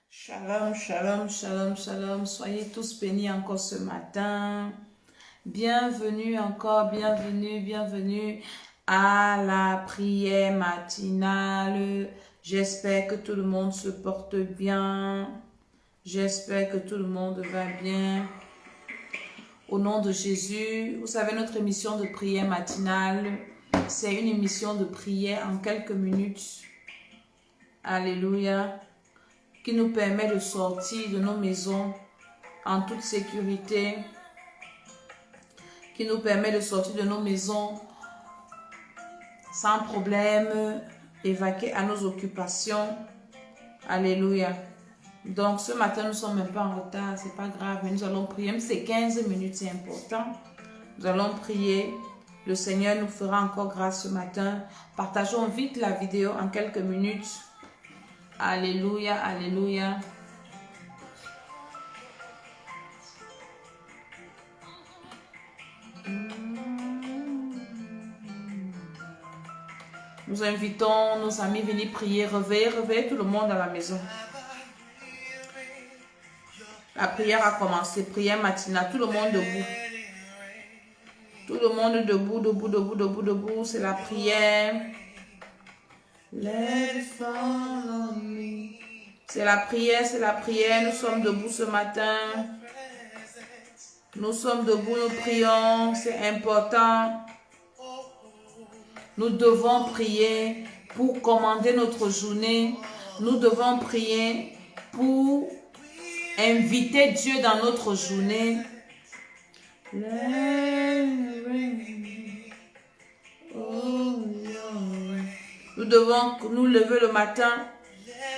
Shalom, shalom, shalom, shalom. Soyez tous bénis encore ce matin. Bienvenue encore, bienvenue, bienvenue à la prière matinale. J'espère que tout le monde se porte bien. J'espère que tout le monde va bien. Au nom de Jésus, vous savez, notre émission de prière matinale, c'est une émission de prière en quelques minutes. Alléluia. Qui nous permet de sortir de nos maisons en toute sécurité, qui nous permet de sortir de nos maisons sans problème, évacuer à nos occupations. Alléluia. Donc ce matin, nous ne sommes même pas en retard, c'est pas grave, mais nous allons prier. Même si c'est 15 minutes, c'est important. Nous allons prier. Le Seigneur nous fera encore grâce ce matin. Partageons vite la vidéo en quelques minutes. Alléluia, alléluia. Nous invitons nos amis à venir prier. Réveillez tout le monde à la maison. La prière a commencé. Prière matinale. Tout le monde debout. Tout le monde debout, debout, debout, debout, debout. C'est la prière. Let it fall on me. C'est la prière, c'est la prière. Nous sommes debout ce matin. Nous sommes debout, nous prions. C'est important. Nous devons prier pour commander notre journée. Nous devons prier pour inviter Dieu dans notre journée. Nous devons nous lever le matin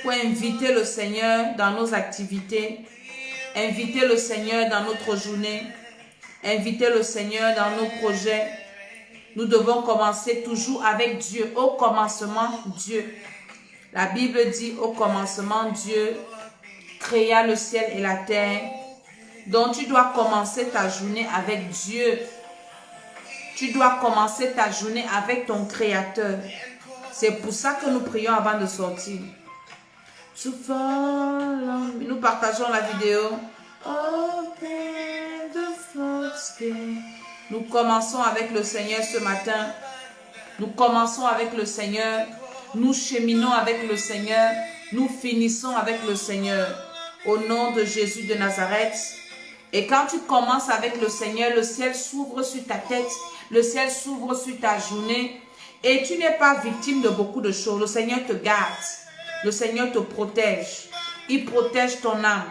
pour inviter le Seigneur dans nos activités. Inviter le Seigneur dans notre journée. Inviter le Seigneur dans nos projets. Nous devons commencer toujours avec Dieu. Au commencement, Dieu. La Bible dit, au commencement, Dieu créa le ciel et la terre. Donc, tu dois commencer ta journée avec Dieu. Tu dois commencer ta journée avec ton Créateur. C'est pour ça que nous prions avant de sortir. Nous partageons la vidéo. Open the floodgates. Nous commençons avec le Seigneur ce matin. Nous commençons avec le Seigneur. Nous cheminons avec le Seigneur. Nous finissons avec le Seigneur. Au nom de Jésus de Nazareth. Et quand tu commences avec le Seigneur, le ciel s'ouvre sur ta tête. Le ciel s'ouvre sur ta journée. Et tu n'es pas victime de beaucoup de choses. Le Seigneur te garde. Le Seigneur te protège. Il protège ton âme.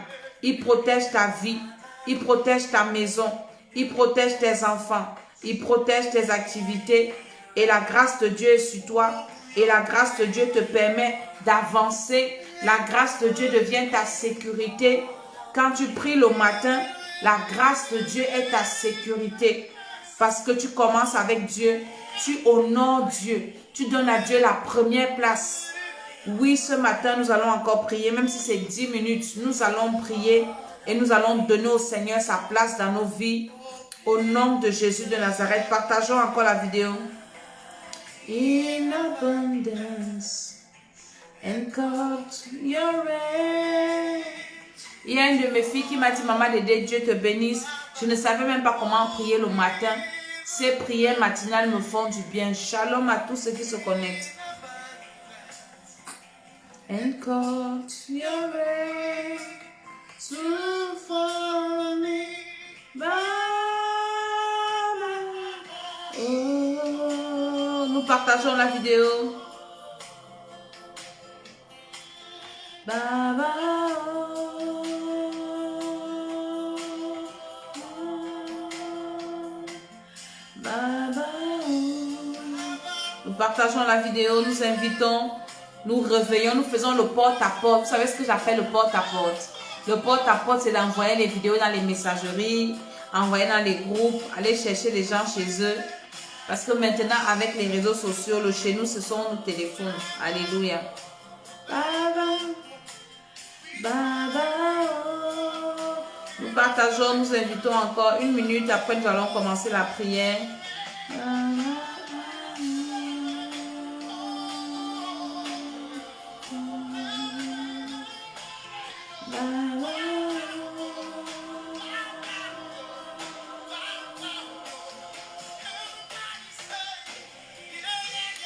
Il protège ta vie. Il protège ta maison. Il protège tes enfants. Il protège tes activités. Et la grâce de Dieu est sur toi. Et la grâce de Dieu te permet d'avancer. La grâce de Dieu devient ta sécurité. Quand tu pries le matin, la grâce de Dieu est ta sécurité. Parce que tu commences avec Dieu. Tu honores Dieu. Tu donnes à Dieu la première place. Oui, ce matin, nous allons encore prier. Même si c'est 10 minutes, nous allons prier. Et nous allons donner au Seigneur sa place dans nos vies. Au nom de Jésus de Nazareth, partageons encore la vidéo. In abundance, and cut your way. Il y a une de mes filles qui m'a dit, maman Dédé, Dieu te bénisse. Je ne savais même pas comment prier le matin. Ces prières matinales me font du bien. Shalom à tous ceux qui se connectent. And cut your way to follow me. Oh, nous partageons la vidéo. Baba, nous partageons la vidéo, nous invitons, nous réveillons, nous faisons le porte-à-porte. Vous savez ce que j'appelle le porte-à-porte? Le porte-à-porte, c'est d'envoyer les vidéos dans les messageries, envoyer dans les groupes, aller chercher les gens chez eux. Parce que maintenant, avec les réseaux sociaux, le chez nous, ce sont nos téléphones. Alléluia. Nous partageons, nous invitons encore 1 minute. Après, nous allons commencer la prière.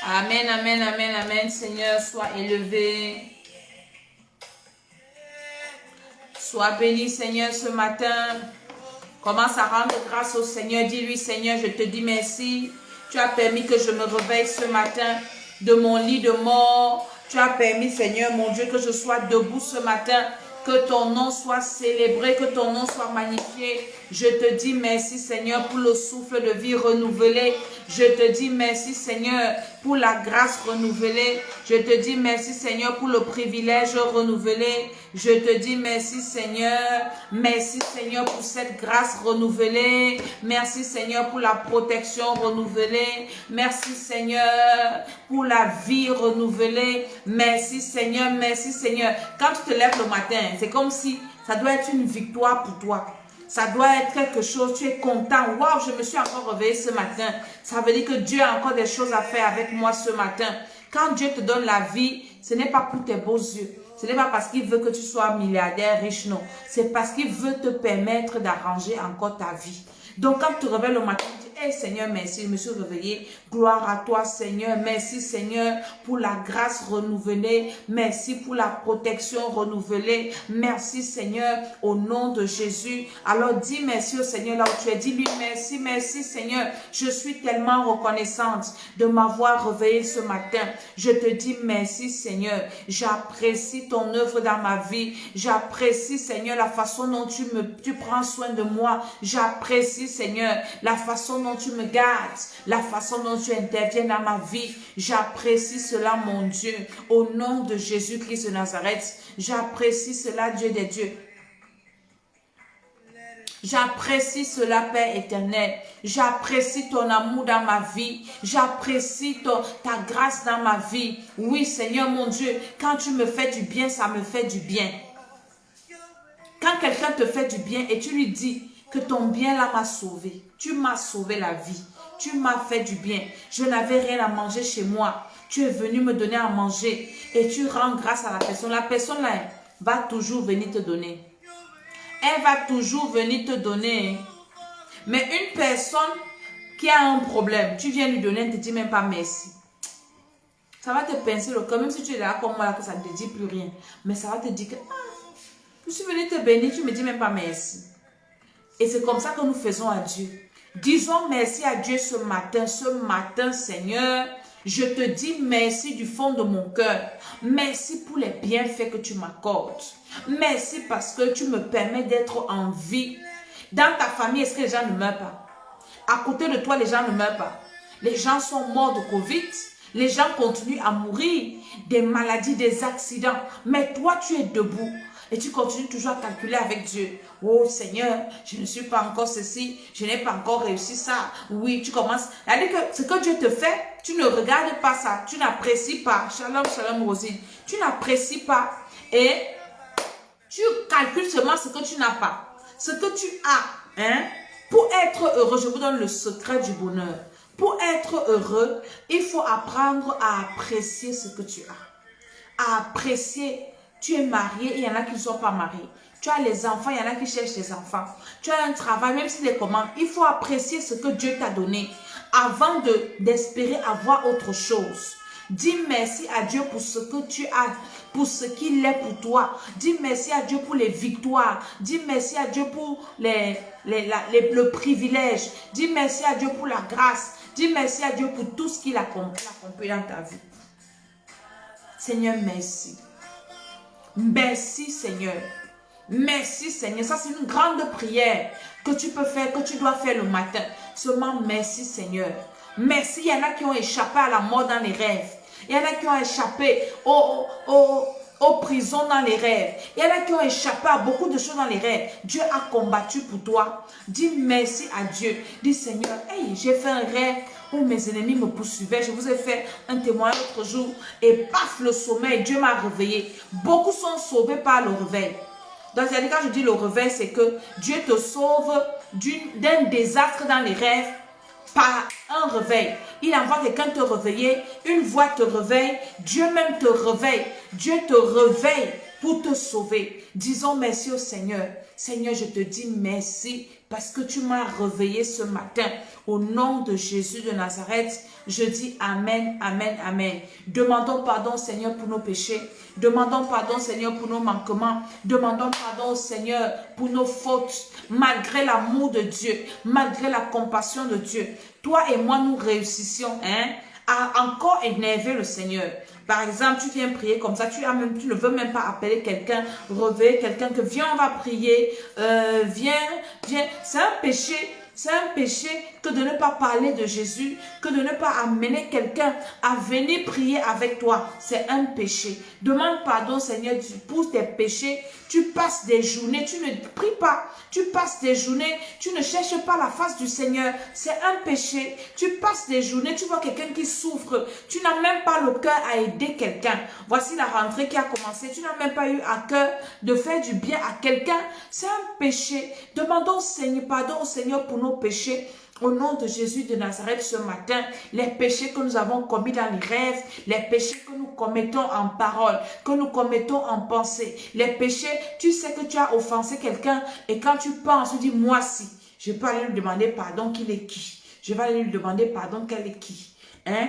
Amen, amen, amen, amen. Seigneur, sois élevé. Sois béni, Seigneur, ce matin. Commence à rendre grâce au Seigneur. Dis-lui, Seigneur, je te dis merci. Tu as permis que je me réveille ce matin de mon lit de mort. Tu as permis, Seigneur, mon Dieu, que je sois debout ce matin. Que ton nom soit célébré, que ton nom soit magnifié. Je te dis merci, Seigneur, pour le souffle de vie renouvelé. Je te dis merci, Seigneur, pour la grâce renouvelée. Je te dis merci, Seigneur, pour le privilège renouvelé. Je te dis merci, Seigneur. Merci, Seigneur, pour cette grâce renouvelée. Merci, Seigneur, pour la protection renouvelée. Merci, Seigneur, pour la vie renouvelée. Merci, Seigneur. Merci, Seigneur. Quand tu te lèves le matin, c'est comme si ça doit être une victoire pour toi. Ça doit être quelque chose, tu es content. Waouh, je me suis encore réveillé ce matin. Ça veut dire que Dieu a encore des choses à faire avec moi ce matin. Quand Dieu te donne la vie, ce n'est pas pour tes beaux yeux. Ce n'est pas parce qu'il veut que tu sois milliardaire, riche, non. C'est parce qu'il veut te permettre d'arranger encore ta vie. Donc quand tu te réveilles le matin, tu dis, hey Seigneur, merci, je me suis réveillé. Gloire à toi, Seigneur. Merci, Seigneur, pour la grâce renouvelée. Merci pour la protection renouvelée. Merci, Seigneur, au nom de Jésus. Alors dis merci au Seigneur là où tu es. Dis-lui merci, merci, Seigneur. Je suis tellement reconnaissante de m'avoir réveillé ce matin. Je te dis merci, Seigneur. J'apprécie ton œuvre dans ma vie. J'apprécie, Seigneur, la façon dont tu prends soin de moi. J'apprécie, Seigneur, la façon dont tu me gardes, la façon dont tu interviens dans ma vie. J'apprécie cela, mon Dieu, au nom de Jésus-Christ de Nazareth. J'apprécie cela, Dieu des dieux. J'apprécie cela, Père éternel. J'apprécie ton amour dans ma vie. J'apprécie ta grâce dans ma vie. Oui, Seigneur, mon Dieu, quand tu me fais du bien, ça me fait du bien. Quand quelqu'un te fait du bien et tu lui dis que ton bien là m'a sauvé. Tu m'as sauvé la vie. Tu m'as fait du bien. Je n'avais rien à manger chez moi. Tu es venu me donner à manger et tu rends grâce à la personne. La personne là va toujours venir te donner. Elle va toujours venir te donner. Mais une personne qui a un problème, tu viens lui donner, elle ne te dit même pas merci. Ça va te pincer le cœur, même si tu es là comme moi, là, que ça ne te dit plus rien. Mais ça va te dire que je suis venu te bénir, tu ne me dis même pas merci. Et c'est comme ça que nous faisons à Dieu. Disons merci à Dieu ce matin. Ce matin, Seigneur, je te dis merci du fond de mon cœur. Merci pour les bienfaits que tu m'accordes. Merci parce que tu me permets d'être en vie. Dans ta famille, est-ce que les gens ne meurent pas? À côté de toi, les gens ne meurent pas. Les gens sont morts de Covid. Les gens continuent à mourir. Des maladies, des accidents. Mais toi, tu es debout. Et tu continues toujours à calculer avec Dieu. Oh Seigneur, je ne suis pas encore ceci. Je n'ai pas encore réussi ça. Oui, tu commences. C'est-à-dire que ce que Dieu te fait, tu ne regardes pas ça. Tu n'apprécies pas. Shalom, shalom, Rosine. Tu n'apprécies pas. Et tu calcules seulement ce que tu n'as pas. Ce que tu as. Hein? Pour être heureux, je vous donne le secret du bonheur. Pour être heureux, il faut apprendre à apprécier ce que tu as. À apprécier. Tu es marié, il y en a qui ne sont pas mariés. Tu as les enfants, il y en a qui cherchent des enfants. Tu as un travail, même s'il est comment, il faut apprécier ce que Dieu t'a donné avant d'espérer avoir autre chose. Dis merci à Dieu pour ce que tu as, pour ce qu'il est pour toi. Dis merci à Dieu pour les victoires. Dis merci à Dieu pour le privilège. Dis merci à Dieu pour la grâce. Dis merci à Dieu pour tout ce qu'il a accompli dans ta vie. Seigneur, merci. Merci Seigneur. Merci Seigneur. Ça c'est une grande prière que tu peux faire, que tu dois faire le matin. Seulement merci Seigneur. Merci. Il y en a qui ont échappé à la mort dans les rêves. Il y en a qui ont échappé aux prisons dans les rêves. Il y en a qui ont échappé à beaucoup de choses dans les rêves. Dieu a combattu pour toi. Dis merci à Dieu. Dis Seigneur, hey, j'ai fait un rêve où mes ennemis me poursuivaient. Je vous ai fait un témoignage l'autre jour. Et paf, le sommeil, Dieu m'a réveillé. Beaucoup sont sauvés par le réveil. Donc, quand je dis le réveil, c'est que Dieu te sauve d'un désastre dans les rêves par un réveil. Il envoie quelqu'un te réveiller une voix te réveille, Dieu même te réveille. Dieu te réveille pour te sauver. Disons merci au Seigneur. Seigneur, je te dis merci parce que tu m'as réveillé ce matin. Au nom de Jésus de Nazareth, je dis Amen, Amen, Amen. Demandons pardon, Seigneur, pour nos péchés. Demandons pardon, Seigneur, pour nos manquements. Demandons pardon, Seigneur, pour nos fautes. Malgré l'amour de Dieu, malgré la compassion de Dieu, toi et moi, nous réussissions à encore énerver le Seigneur. Par exemple, tu viens prier comme ça, tu ne veux même pas appeler quelqu'un, réveiller quelqu'un, que viens, on va prier, viens. C'est un péché. C'est un péché que de ne pas parler de Jésus, que de ne pas amener quelqu'un à venir prier avec toi. C'est un péché. Demande pardon, Seigneur, pour tes péchés. Tu passes des journées, tu ne pries pas. Tu passes des journées, tu ne cherches pas la face du Seigneur. C'est un péché. Tu passes des journées, tu vois quelqu'un qui souffre. Tu n'as même pas le cœur à aider quelqu'un. Voici la rentrée qui a commencé. Tu n'as même pas eu à cœur de faire du bien à quelqu'un. C'est un péché. Demandons Seigneur, pardon au Seigneur pour nos péchés. Au nom de Jésus de Nazareth ce matin, les péchés que nous avons commis dans les rêves, les péchés que nous commettons en parole, que nous commettons en pensée, les péchés, tu sais que tu as offensé quelqu'un et quand tu penses, tu dis moi si, je peux aller lui demander pardon qu'il est qui, je vais aller lui demander pardon qu'elle est qui.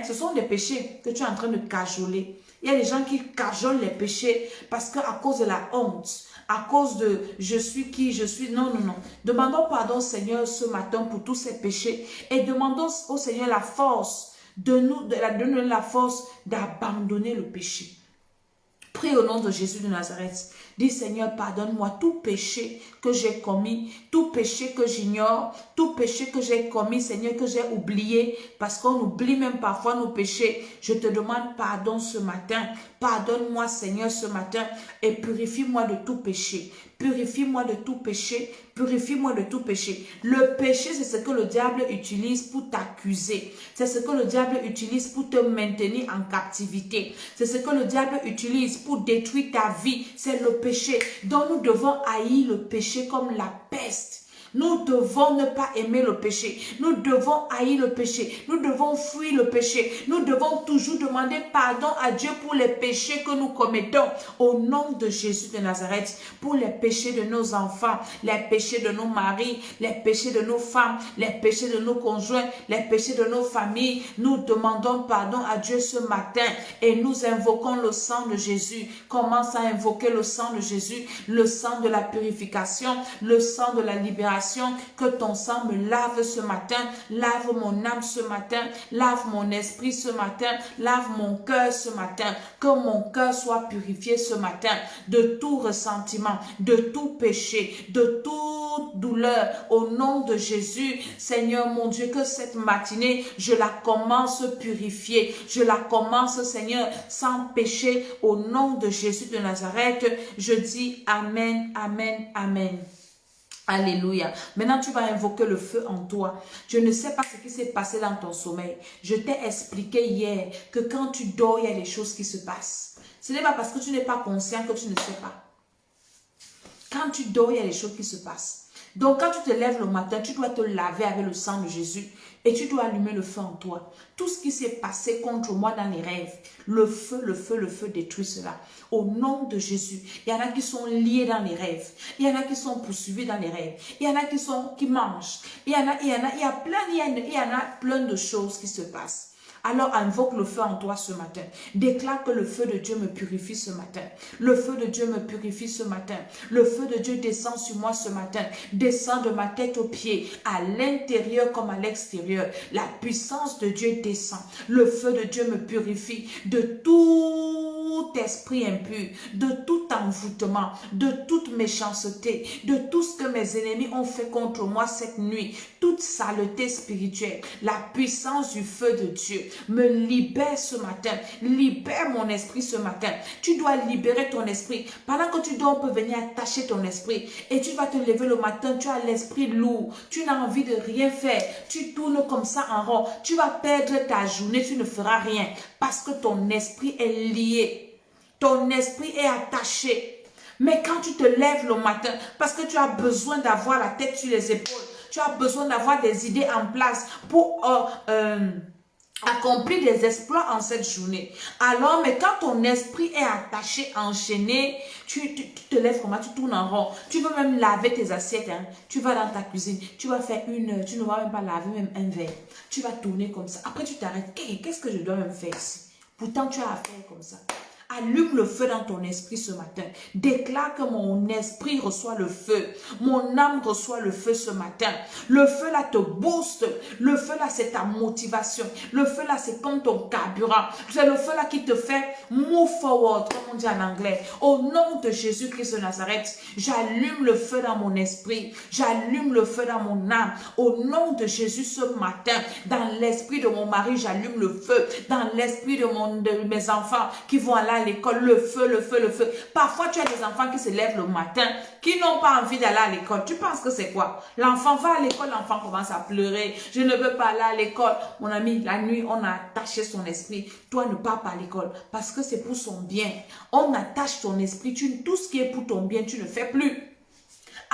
Ce sont des péchés que tu es en train de cajoler. Il y a des gens qui cajolent les péchés parce qu'à cause de la honte, à cause de je suis qui, je suis... Non, non, non. Demandons pardon, Seigneur, ce matin pour tous ces péchés et demandons au Seigneur la force de nous donner la force d'abandonner le péché. Prie au nom de Jésus de Nazareth. Dis Seigneur, pardonne-moi tout péché que j'ai commis, tout péché que j'ignore, tout péché que j'ai commis, Seigneur, que j'ai oublié, parce qu'on oublie même parfois nos péchés. Je te demande pardon ce matin. Pardonne-moi, Seigneur, ce matin et purifie-moi de tout péché. Purifie-moi de tout péché. Purifie-moi de tout péché. Le péché, c'est ce que le diable utilise pour t'accuser. C'est ce que le diable utilise pour te maintenir en captivité. C'est ce que le diable utilise pour détruire ta vie. C'est le péché. Donc nous devons haïr le péché comme la peste. Nous devons ne pas aimer le péché. Nous devons haïr le péché. Nous devons fuir le péché. Nous devons toujours demander pardon à Dieu pour les péchés que nous commettons. Au nom de Jésus de Nazareth, pour les péchés de nos enfants, les péchés de nos maris, les péchés de nos femmes, les péchés de nos conjoints, les péchés de nos familles. Nous demandons pardon à Dieu ce matin et nous invoquons le sang de Jésus. Commence à invoquer le sang de Jésus, le sang de la purification, le sang de la libération. Que ton sang me lave ce matin, lave mon âme ce matin, lave mon esprit ce matin, lave mon cœur ce matin, que mon cœur soit purifié ce matin de tout ressentiment, de tout péché, de toute douleur, au nom de Jésus. Seigneur mon Dieu, que cette matinée, je la commence purifiée, je la commence, Seigneur, sans péché, au nom de Jésus de Nazareth. Je dis Amen, Amen, Amen. Alléluia. Maintenant, tu vas invoquer le feu en toi. Je ne sais pas ce qui s'est passé dans ton sommeil. Je t'ai expliqué hier que quand tu dors, il y a des choses qui se passent. Ce n'est pas parce que tu n'es pas conscient que tu ne sais pas. Quand tu dors, il y a des choses qui se passent. Donc, quand tu te lèves le matin, tu dois te laver avec le sang de Jésus et tu dois allumer le feu en toi. Tout ce qui s'est passé contre moi dans les rêves, le feu détruit cela. Au nom de Jésus, il y en a qui sont liés dans les rêves. Il y en a qui sont poursuivis dans les rêves. Il y en a qui mangent. Il y en a plein de choses qui se passent. Alors invoque le feu en toi ce matin. Déclare que le feu de Dieu me purifie ce matin. Le feu de Dieu me purifie ce matin. Le feu de Dieu descend sur moi ce matin. Descend de ma tête aux pieds, à l'intérieur comme à l'extérieur. La puissance de Dieu descend. Le feu de Dieu me purifie de tout esprit impur, de tout envoûtement, de toute méchanceté, de tout ce que mes ennemis ont fait contre moi cette nuit. Toute saleté spirituelle. La puissance du feu de Dieu me libère ce matin, libère mon esprit ce matin. Tu dois libérer ton esprit. Pendant que tu dors, on peut venir attacher ton esprit et tu vas te lever le matin, tu as l'esprit lourd, tu n'as envie de rien faire, tu tournes comme ça en rond, tu vas perdre ta journée, tu ne feras rien parce que ton esprit est lié, ton esprit est attaché. Mais quand tu te lèves le matin, parce que tu as besoin d'avoir la tête sur les épaules, tu as besoin d'avoir des idées en place pour accomplir des exploits en cette journée. Alors, mais quand ton esprit est attaché, enchaîné, tu te lèves comment, tu tournes en rond. Tu veux même laver tes assiettes. Hein. Tu vas dans ta cuisine, tu vas faire 1 heure, tu ne vas même pas laver même un verre. Tu vas tourner comme ça. Après, tu t'arrêtes. Qu'est-ce que je dois même faire ici? Pourtant, tu as affaire comme ça. Allume le feu dans ton esprit ce matin. Déclare que mon esprit reçoit le feu. Mon âme reçoit le feu ce matin. Le feu là te booste. Le feu là c'est ta motivation. Le feu là c'est comme ton carburant. C'est le feu là qui te fait move forward, comme on dit en anglais. Au nom de Jésus-Christ de Nazareth, j'allume le feu dans mon esprit. J'allume le feu dans mon âme. Au nom de Jésus ce matin, dans l'esprit de mon mari, j'allume le feu. Dans l'esprit de mes enfants qui vont aller à l'école, le feu, le feu, le feu. Parfois, tu as des enfants qui se lèvent le matin, qui n'ont pas envie d'aller à l'école. Tu penses que c'est quoi? L'enfant va à l'école, l'enfant commence à pleurer. Je ne veux pas aller à l'école. Mon ami, la nuit, on a attaché son esprit. Toi, ne pars pas à l'école parce que c'est pour son bien. On attache ton esprit. Tout ce qui est pour ton bien, tu ne fais plus.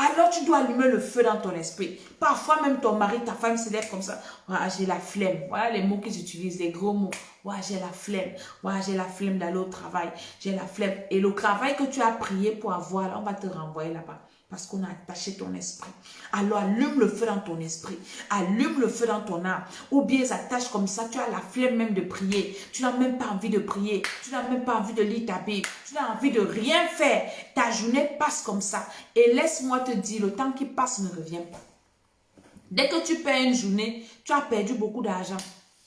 Alors tu dois allumer le feu dans ton esprit. Parfois même ton mari, ta femme se lève comme ça. Voilà, j'ai la flemme. Voilà les mots qu'ils utilisent, les gros mots. Voilà, j'ai la flemme. Voilà, j'ai la flemme d'aller au travail. J'ai la flemme. Et le travail que tu as prié pour avoir, là, on va te renvoyer là-bas. Parce qu'on a attaché ton esprit. Alors allume le feu dans ton esprit. Allume le feu dans ton âme. Ou bien attache comme ça. Tu as la flemme même de prier. Tu n'as même pas envie de prier. Tu n'as même pas envie de lire ta Bible. Tu n'as envie de rien faire. Ta journée passe comme ça. Et laisse-moi te dire, le temps qui passe ne revient pas. Dès que tu perds une journée, tu as perdu beaucoup d'argent.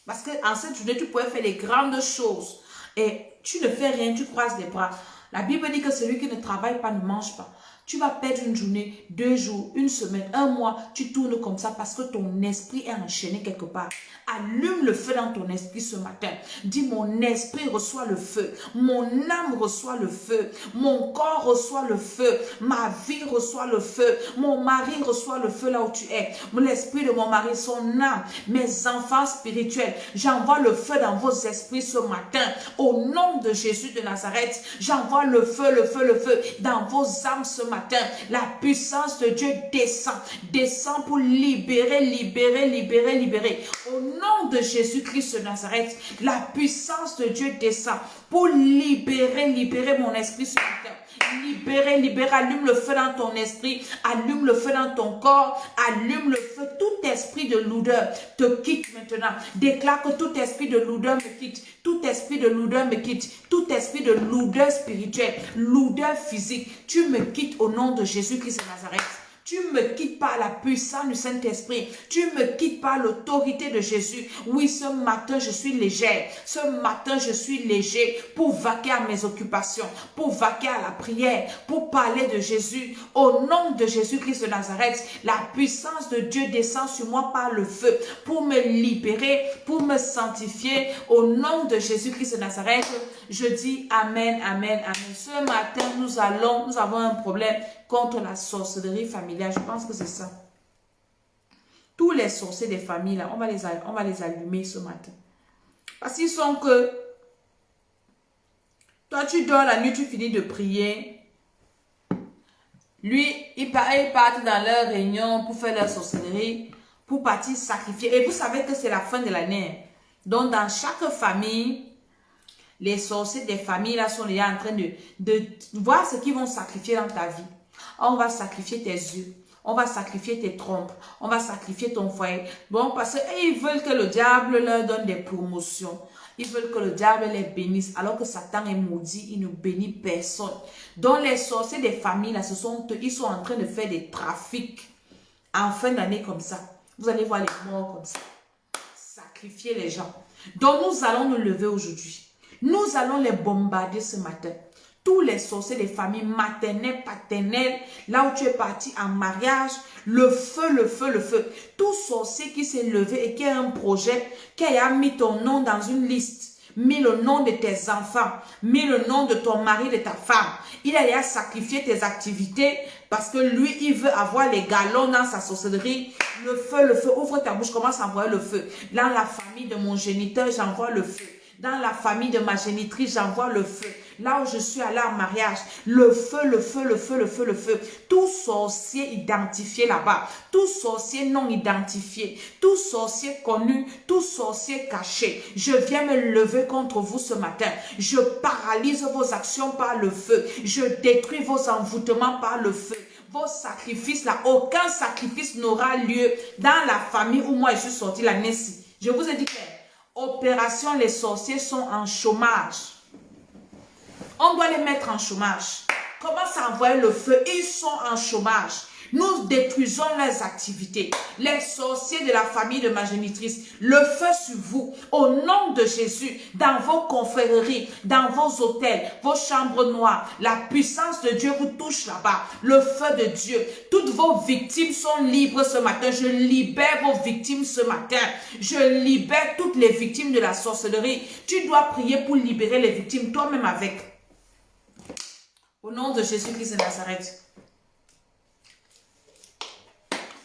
Parce qu'en cette journée, tu pouvais faire des grandes choses. Et tu ne fais rien, tu croises les bras. La Bible dit que celui qui ne travaille pas ne mange pas. Tu vas perdre une journée, 2 jours, 1 semaine, 1 mois. Tu tournes comme ça parce que ton esprit est enchaîné quelque part. Allume le feu dans ton esprit ce matin. Dis, mon esprit reçoit le feu. Mon âme reçoit le feu. Mon corps reçoit le feu. Ma vie reçoit le feu. Mon mari reçoit le feu là où tu es. L'esprit de mon mari, son âme, mes enfants spirituels. J'envoie le feu dans vos esprits ce matin. Au nom de Jésus de Nazareth, j'envoie le feu, le feu, le feu dans vos âmes ce matin. La puissance de Dieu descend. Descend pour libérer, libérer, libérer, libérer. Au nom de Jésus-Christ de Nazareth, la puissance de Dieu descend pour libérer, libérer mon esprit ce matin. Libérer, libérer, allume le feu dans ton esprit, allume le feu dans ton corps, allume le feu. Tout esprit de lourdeur te quitte maintenant. Déclare que tout esprit de lourdeur me quitte. Tout esprit de lourdeur me quitte. Tout esprit de lourdeur spirituelle, lourdeur physique, tu me quittes au nom de Jésus-Christ de Nazareth. Tu ne me quittes pas la puissance du Saint-Esprit. Tu ne me quittes pas l'autorité de Jésus. Oui, ce matin, je suis légère. Ce matin, je suis léger pour vaquer à mes occupations, pour vaquer à la prière, pour parler de Jésus. Au nom de Jésus-Christ de Nazareth, la puissance de Dieu descend sur moi par le feu pour me libérer, pour me sanctifier. Au nom de Jésus-Christ de Nazareth, je dis Amen, Amen, Amen. Ce matin, nous avons un problème contre la sorcellerie familiale. Je pense que c'est ça. Tous les sorciers des familles, là, on va les allumer ce matin. Parce qu'ils sont que... Toi, tu dors la nuit, tu finis de prier. Lui, ils partent dans leur réunion pour faire leur sorcellerie, pour partir sacrifier. Et vous savez que c'est la fin de l'année. Donc, dans chaque famille... Les sorciers des familles là sont déjà en train de voir ce qu'ils vont sacrifier dans ta vie. On va sacrifier tes yeux. On va sacrifier tes trompes. On va sacrifier ton foyer. Bon, parce qu'ils veulent que le diable leur donne des promotions. Ils veulent que le diable les bénisse. Alors que Satan est maudit, il ne bénit personne. Donc les sorciers des familles là, ils sont en train de faire des trafics. En fin d'année comme ça. Vous allez voir les morts comme ça. Sacrifier les gens. Donc nous allons nous lever aujourd'hui. Nous allons les bombarder ce matin. Tous les sorciers des familles maternelles, paternelles, là où tu es parti en mariage, le feu, le feu, le feu. Tout sorcier qui s'est levé et qui a un projet, qui a mis ton nom dans une liste, mis le nom de tes enfants, mis le nom de ton mari, de ta femme. Il a déjà sacrifié tes activités parce que lui, il veut avoir les galons dans sa sorcellerie. Le feu, ouvre ta bouche, commence à envoyer le feu. Dans la famille de mon géniteur, j'envoie le feu. Dans la famille de ma génitrice, j'envoie le feu. Là où je suis allée en mariage, le feu, le feu, le feu, le feu, le feu. Tout sorcier identifié là-bas, tout sorcier non identifié, tout sorcier connu, tout sorcier caché. Je viens me lever contre vous ce matin. Je paralyse vos actions par le feu. Je détruis vos envoûtements par le feu. Vos sacrifices là, aucun sacrifice n'aura lieu dans la famille où moi je suis sortie l'année-ci. Je vous ai dit que opération, les sorciers sont en chômage. On doit les mettre en chômage. Commence à envoyer le feu. Ils sont en chômage. Nous détruisons leurs activités. Les sorciers de la famille de ma génitrice, le feu sur vous, au nom de Jésus, dans vos confréries, dans vos hôtels, vos chambres noires, la puissance de Dieu vous touche là-bas. Le feu de Dieu. Toutes vos victimes sont libres ce matin. Je libère vos victimes ce matin. Je libère toutes les victimes de la sorcellerie. Tu dois prier pour libérer les victimes toi-même avec. Au nom de Jésus-Christ de Nazareth.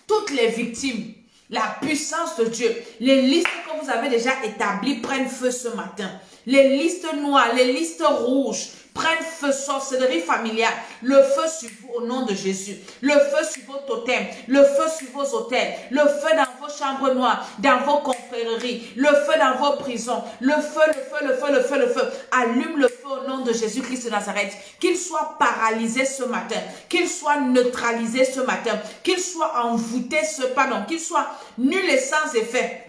Toutes les victimes, la puissance de Dieu, les listes que vous avez déjà établies prennent feu ce matin. Les listes noires, les listes rouges prennent feu, sorcellerie familiale. Le feu sur vous au nom de Jésus. Le feu sur vos totems, le feu sur vos hôtels, le feu dans vos chambres noires, dans vos confréries, le feu dans vos prisons, le feu, le feu, le feu, le feu, le feu. Allume le feu au nom de Jésus-Christ de Nazareth. Qu'il soit paralysé ce matin, qu'il soit neutralisé ce matin, qu'il soit envoûté qu'il soit nul et sans effet.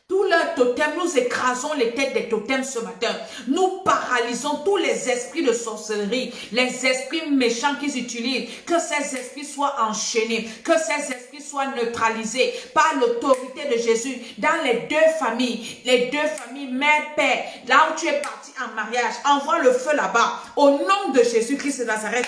Tous leurs totems, nous écrasons les têtes des totems ce matin. Nous paralysons tous les esprits de sorcellerie, les esprits méchants qu'ils utilisent. Que ces esprits soient enchaînés, que ces esprits soient neutralisés par l'autorité de Jésus dans les deux familles, mère, père. Là où tu es parti en mariage, envoie le feu là-bas. Au nom de Jésus-Christ de Nazareth.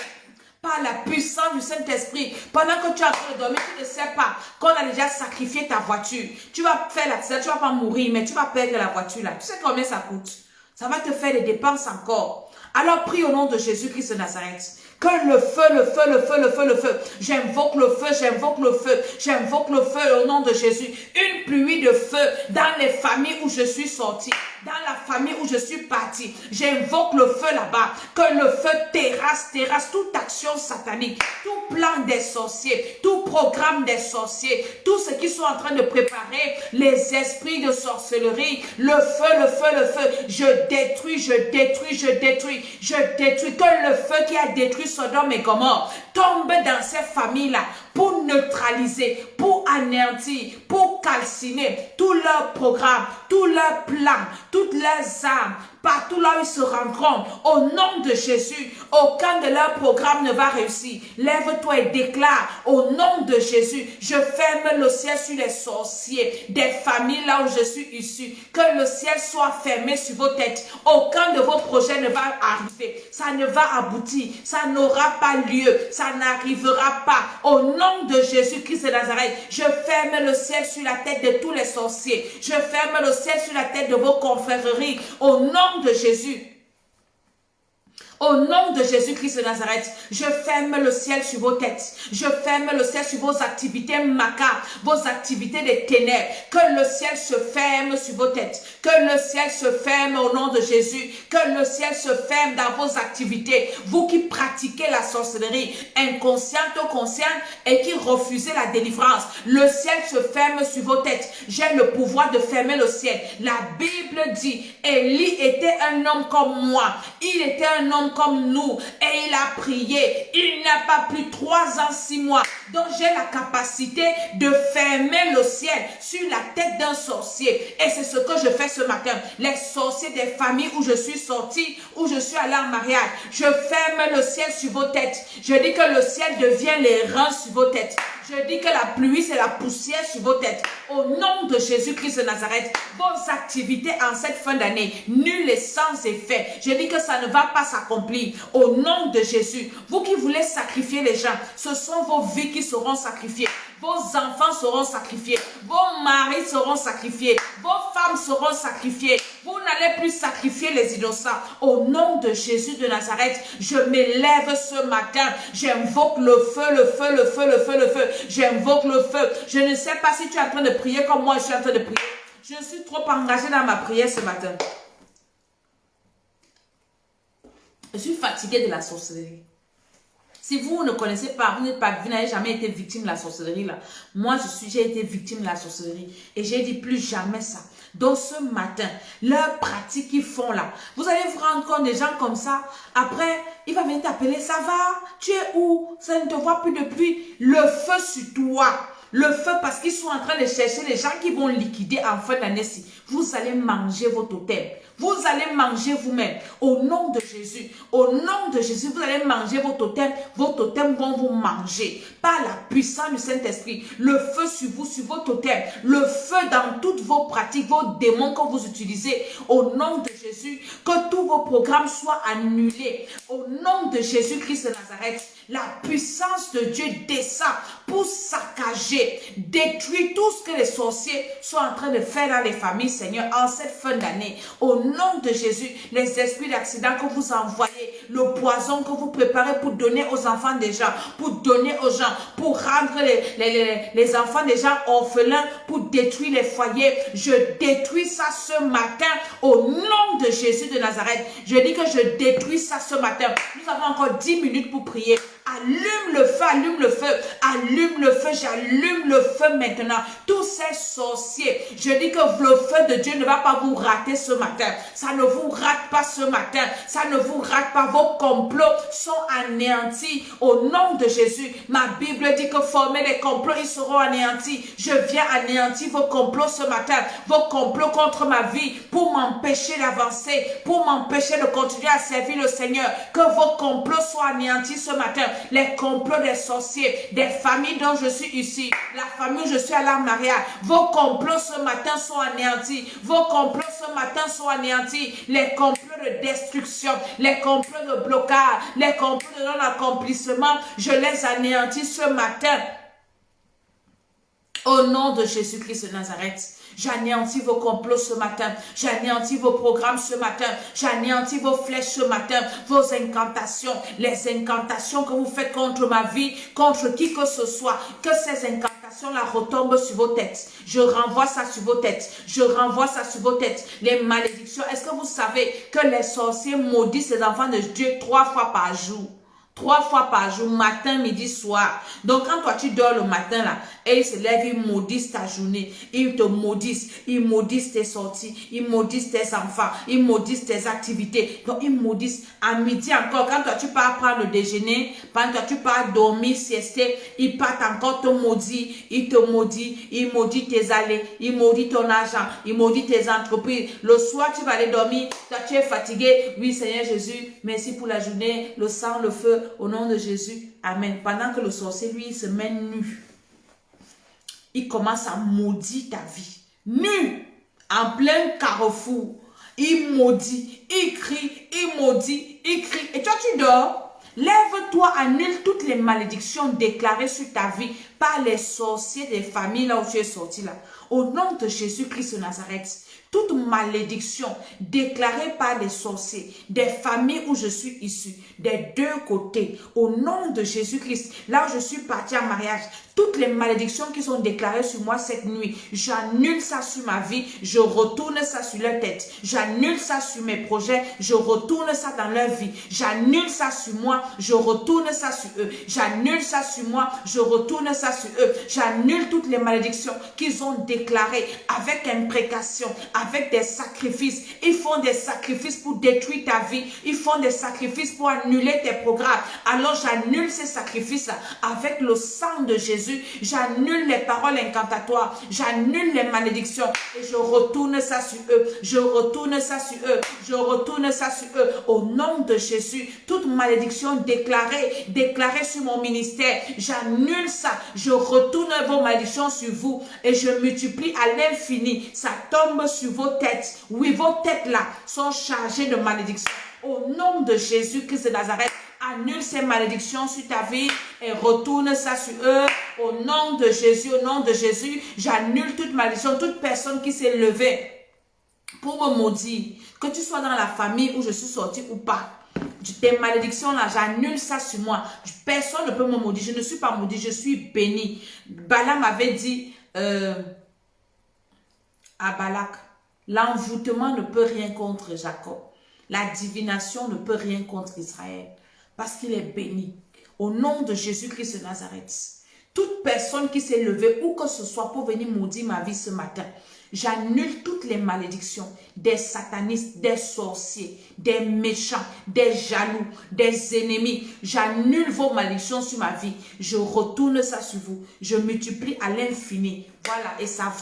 Par la puissance du Saint-Esprit, pendant que tu es en train de dormir, tu ne sais pas qu'on a déjà sacrifié ta voiture. Tu vas faire l'accident, tu ne vas pas mourir, mais tu vas perdre la voiture là. Tu sais combien ça coûte? Ça va te faire des dépenses encore. Alors prie au nom de Jésus-Christ de Nazareth. Que le feu, le feu, le feu, le feu, le feu. J'invoque le feu, j'invoque le feu. J'invoque le feu au nom de Jésus. Une pluie de feu dans les familles où je suis sortie. Dans la famille où je suis partie. J'invoque le feu là-bas. Que le feu terrasse toute action satanique. Tout plan des sorciers. Tout programme des sorciers. Tout ce qui sont en train de préparer les esprits de sorcellerie. Le feu, le feu, le feu. Je détruis, je détruis, je détruis. Je détruis. Que le feu qui a détruit Sodome et Gomorrhe tombe dans ces familles-là pour neutraliser, pour anéantir, pour calciner tout leur programme, tout leur plan, toutes leurs armes, partout là où ils se rencontrent. Au nom de Jésus, aucun de leurs programmes ne va réussir. Lève-toi et déclare au nom de Jésus, je ferme le ciel sur les sorciers des familles là où je suis issu. Que le ciel soit fermé sur vos têtes. Aucun de vos projets ne va arriver. Ça ne va aboutir. Ça n'aura pas lieu. Ça n'arrivera pas. Au nom de Jésus-Christ de Nazareth, je ferme le ciel sur la tête de tous les sorciers. Je ferme le ciel sur la tête de vos confréries. Au nom de Jésus. Au nom de Jésus-Christ de Nazareth, je ferme le ciel sur vos têtes. Je ferme le ciel sur vos activités macabres, vos activités des ténèbres. Que le ciel se ferme sur vos têtes. Que le ciel se ferme au nom de Jésus. Que le ciel se ferme dans vos activités. Vous qui pratiquez la sorcellerie, inconsciente ou consciente, et qui refusez la délivrance. Le ciel se ferme sur vos têtes. J'ai le pouvoir de fermer le ciel. La Bible dit, Élie était un homme comme moi. Il était un homme comme nous et il a prié. Il n'a pas plus 3 ans, 6 mois. Donc j'ai la capacité de fermer le ciel sur la tête d'un sorcier. Et c'est ce que je fais ce matin. Les sorciers des familles où je suis sortie, où je suis allée en mariage, je ferme le ciel sur vos têtes. Je dis que le ciel devient les reins sur vos têtes. Je dis que la pluie, c'est la poussière sur vos têtes. Au nom de Jésus-Christ de Nazareth, vos activités en cette fin d'année, nulles et sans effet. Je dis que ça ne va pas s'accomplir. Au nom de Jésus, vous qui voulez sacrifier les gens, ce sont vos vies qui seront sacrifiées. Vos enfants seront sacrifiés. Vos maris seront sacrifiés. Vos femmes seront sacrifiées. Vous n'allez plus sacrifier les innocents. Au nom de Jésus de Nazareth, je m'élève ce matin. J'invoque le feu, le feu, le feu, le feu, le feu. J'invoque le feu. Je ne sais pas si tu es en train de prier comme moi je suis en train de prier. Je suis trop engagée dans ma prière ce matin. Je suis fatiguée de la sorcellerie. Si vous ne connaissez pas, vous n'avez jamais été victime de la sorcellerie là. Moi, j'ai été victime de la sorcellerie. Et j'ai dit plus jamais ça. Donc ce matin, leur pratique qu'ils font là, vous allez vous rendre compte des gens comme ça. Après, il va venir t'appeler, ça va? Tu es où? Ça ne te voit plus depuis. Le feu sur toi. Le feu parce qu'ils sont en train de chercher les gens qui vont liquider en fin d'année-ci. Vous allez manger vos totems. Vous allez manger vous-même. Au nom de Jésus. Au nom de Jésus, vous allez manger vos totems. Vos totems vont vous manger. Par la puissance du Saint-Esprit. Le feu sur vous, sur vos totems. Le feu dans toutes vos pratiques, vos démons que vous utilisez. Au nom de Jésus, que tous vos programmes soient annulés. Au nom de Jésus-Christ de Nazareth. La puissance de Dieu descend pour saccager, détruire tout ce que les sorciers sont en train de faire dans les familles, Seigneur, en cette fin d'année. Au nom de Jésus, les esprits d'accident que vous envoyez, le poison que vous préparez pour donner aux enfants des gens, pour donner aux gens, pour rendre les enfants des gens orphelins, pour détruire les foyers. Je détruis ça ce matin au nom de Jésus de Nazareth. Je dis que je détruis ça ce matin. Nous avons encore 10 minutes pour prier. Allume le feu, allume le feu, allume le feu, j'allume le feu maintenant. Tous ces sorciers, je dis que le feu de Dieu ne va pas vous rater ce matin. Ça ne vous rate pas ce matin. Ça ne vous rate pas. Vos complots sont anéantis au nom de Jésus. Ma Bible dit que former les complots, ils seront anéantis. Je viens anéantir vos complots ce matin. Vos complots contre ma vie pour m'empêcher d'avancer, pour m'empêcher de continuer à servir le Seigneur. Que vos complots soient anéantis ce matin. Les complots des sorciers, des familles dont je suis ici, la famille où je suis à la mariage, vos complots ce matin sont anéantis. Vos complots ce matin sont anéantis. Les complots de destruction, les complots de blocage, les complots de non-accomplissement, je les anéantis ce matin. Au nom de Jésus-Christ de Nazareth. J'anéantis vos complots ce matin. J'anéantis vos programmes ce matin. J'anéantis vos flèches ce matin. Vos incantations. Les incantations que vous faites contre ma vie, contre qui que ce soit. Que ces incantations-là retombent sur vos têtes. Je renvoie ça sur vos têtes. Je renvoie ça sur vos têtes. Les malédictions. Est-ce que vous savez que les sorciers maudissent les enfants de Dieu 3 fois par jour? 3 fois par jour, matin, midi, soir. Donc, quand toi, tu dors le matin, là, et ils se lèvent, ils maudissent ta journée. Ils te maudissent. Ils maudissent tes sorties. Ils maudissent tes enfants. Ils maudissent tes activités. Donc, ils maudissent. À midi encore, quand toi, tu pars prendre le déjeuner, quand toi, tu pars dormir, siester, ils partent encore te maudire. Ils te maudissent. Ils maudissent tes allées. Ils maudissent ton argent. Ils maudissent tes entreprises. Le soir, tu vas aller dormir. Toi, tu es fatigué. Oui, Seigneur Jésus, merci pour la journée. Le sang, le feu. Au nom de Jésus, amen. Pendant que le sorcier, lui, il se met nu. Il commence à maudire ta vie. Nu, en plein carrefour. Il maudit, il crie, il maudit, il crie. Et toi, tu dors. Lève-toi, annule toutes les malédictions déclarées sur ta vie par les sorciers des familles là où tu es sorti là. Au nom de Jésus-Christ de Nazareth. Toute malédiction déclarée par les sorciers, des familles où je suis issu, des deux côtés, au nom de Jésus-Christ, là où je suis parti en mariage, toutes les malédictions qui sont déclarées sur moi cette nuit, j'annule ça sur ma vie, je retourne ça sur leur tête, j'annule ça sur mes projets, je retourne ça dans leur vie, j'annule ça sur moi, je retourne ça sur eux, j'annule ça sur moi, je retourne ça sur eux, j'annule toutes les malédictions qu'ils ont déclarées avec imprécation, avec des sacrifices. Ils font des sacrifices pour détruire ta vie. Ils font des sacrifices pour annuler tes programmes. Alors j'annule ces sacrifices avec le sang de Jésus. J'annule les paroles incantatoires. J'annule les malédictions. Et je retourne ça sur eux. Je retourne ça sur eux. Je retourne ça sur eux. Au nom de Jésus, toute malédiction déclarée sur mon ministère, j'annule ça. Je retourne vos malédictions sur vous. Et je multiplie à l'infini. Ça tombe sur vos têtes. Oui, vos têtes là sont chargées de malédictions. Au nom de Jésus-Christ de Nazareth, annule ces malédictions sur ta vie et retourne ça sur eux. Au nom de Jésus, j'annule toute malédiction, toute personne qui s'est levée pour me maudire. Que tu sois dans la famille où je suis sortie ou pas. Tes malédictions là, j'annule ça sur moi. Personne ne peut me maudire. Je ne suis pas maudit, je suis béni. Balaam avait dit... à Balak. L'envoûtement ne peut rien contre Jacob. La divination ne peut rien contre Israël. Parce qu'il est béni. Au nom de Jésus-Christ de Nazareth. Toute personne qui s'est levée, où que ce soit, pour venir maudire ma vie ce matin, j'annule toutes les malédictions des satanistes, des sorciers, des méchants, des jaloux, des ennemis. J'annule vos malédictions sur ma vie. Je retourne ça sur vous. Je multiplie à l'infini. Voilà, et ça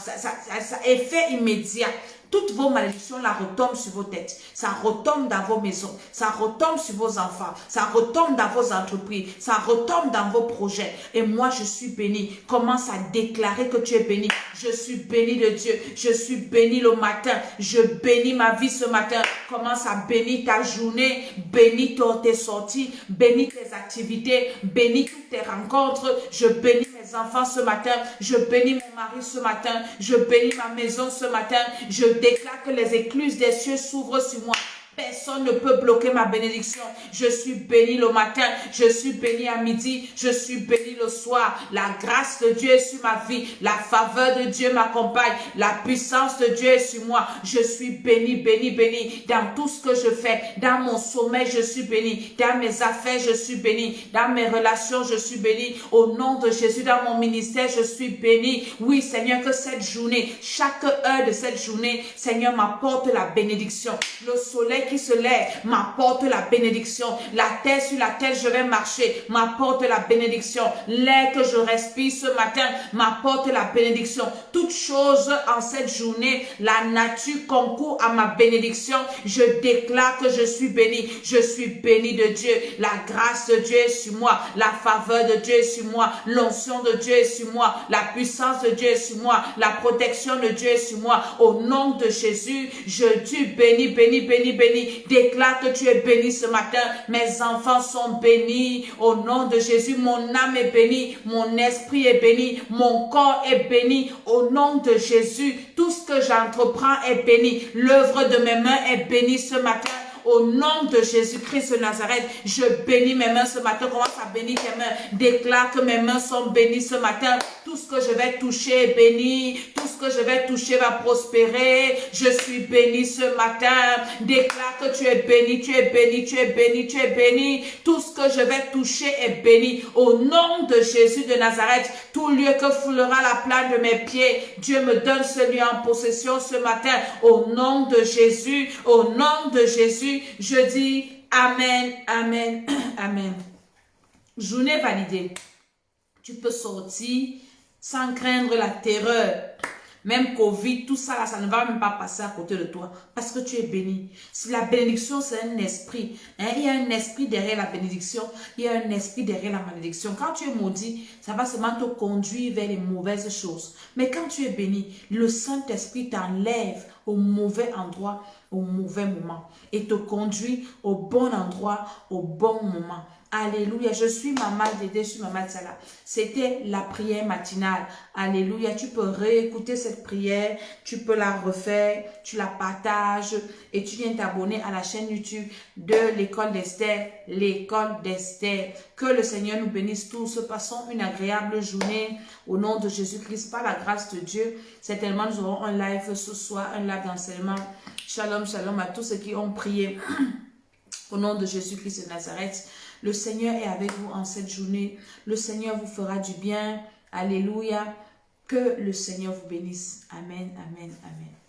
effet immédiat. Toutes vos malédictions là retombent sur vos têtes. Ça retombe dans vos maisons. Ça retombe sur vos enfants. Ça retombe dans vos entreprises. Ça retombe dans vos projets. Et moi, je suis béni. Commence à déclarer que tu es béni. Je suis béni de Dieu. Je suis béni le matin. Je bénis ma vie ce matin. Commence à bénir ta journée. Bénis tes sorties. Bénis tes activités. Bénis toutes tes rencontres. Je bénis mes enfants ce matin. Je bénis mon mari ce matin. Je bénis ma maison ce matin. Je déclare que les écluses des cieux s'ouvrent sur moi. Personne ne peut bloquer ma bénédiction. Je suis béni le matin, je suis béni à midi, je suis béni le soir. La grâce de Dieu est sur ma vie, la faveur de Dieu m'accompagne, la puissance de Dieu est sur moi. Je suis béni, béni, béni dans tout ce que je fais. Dans mon sommeil, je suis béni. Dans mes affaires, je suis béni. Dans mes relations, je suis béni. Au nom de Jésus, dans mon ministère, je suis béni. Oui, Seigneur, que cette journée, chaque heure de cette journée, Seigneur, m'apporte la bénédiction. Le soleil qui se lève m'apporte la bénédiction. La terre sur laquelle je vais marcher m'apporte la bénédiction. L'air que je respire ce matin m'apporte la bénédiction. Toute chose en cette journée, la nature concourt à ma bénédiction. Je déclare que je suis béni. Je suis béni de Dieu. La grâce de Dieu est sur moi. La faveur de Dieu est sur moi. L'onction de Dieu est sur moi. La puissance de Dieu est sur moi. La protection de Dieu est sur moi. Au nom de Jésus, je suis béni, béni, béni, béni. Déclare que tu es béni ce matin. Mes enfants sont bénis. Au nom de Jésus, mon âme est bénie. Mon esprit est béni. Mon corps est béni. Au nom de Jésus, tout ce que j'entreprends est béni. L'œuvre de mes mains est bénie ce matin. Au nom de Jésus-Christ de Nazareth, je bénis mes mains ce matin. Commence à bénir tes mains. Déclare que mes mains sont bénies ce matin. Tout ce que je vais toucher est béni. Tout ce que je vais toucher va prospérer. Je suis béni ce matin. Déclare que tu es béni, tu es béni, tu es béni, tu es béni. Tout ce que je vais toucher est béni. Au nom de Jésus de Nazareth, tout lieu que foulera la plante de mes pieds, Dieu me donne ce lieu en possession ce matin. Au nom de Jésus, au nom de Jésus, je dis Amen, Amen, Amen. Journée validée. Tu peux sortir sans craindre la terreur. Même Covid, tout ça, là, ça ne va même pas passer à côté de toi. Parce que tu es béni. La bénédiction, c'est un esprit. Hein? Il y a un esprit derrière la bénédiction. Il y a un esprit derrière la malédiction. Quand tu es maudit, ça va seulement te conduire vers les mauvaises choses. Mais quand tu es béni, le Saint-Esprit t'enlève au mauvais endroit, au mauvais moment. Et te conduit au bon endroit, au bon moment. Alléluia, je suis Maman Dédé, je suis Maman Tsala. C'était la prière matinale. Alléluia, tu peux réécouter cette prière, tu peux la refaire, tu la partages et tu viens t'abonner à la chaîne YouTube de l'école d'Esther, l'école d'Esther. Que le Seigneur nous bénisse tous. Passons une agréable journée au nom de Jésus-Christ par la grâce de Dieu. Certainement, nous aurons un live ce soir, un live d'enseignement. Shalom, shalom à tous ceux qui ont prié au nom de Jésus-Christ de Nazareth. Le Seigneur est avec vous en cette journée. Le Seigneur vous fera du bien. Alléluia. Que le Seigneur vous bénisse. Amen, amen, amen.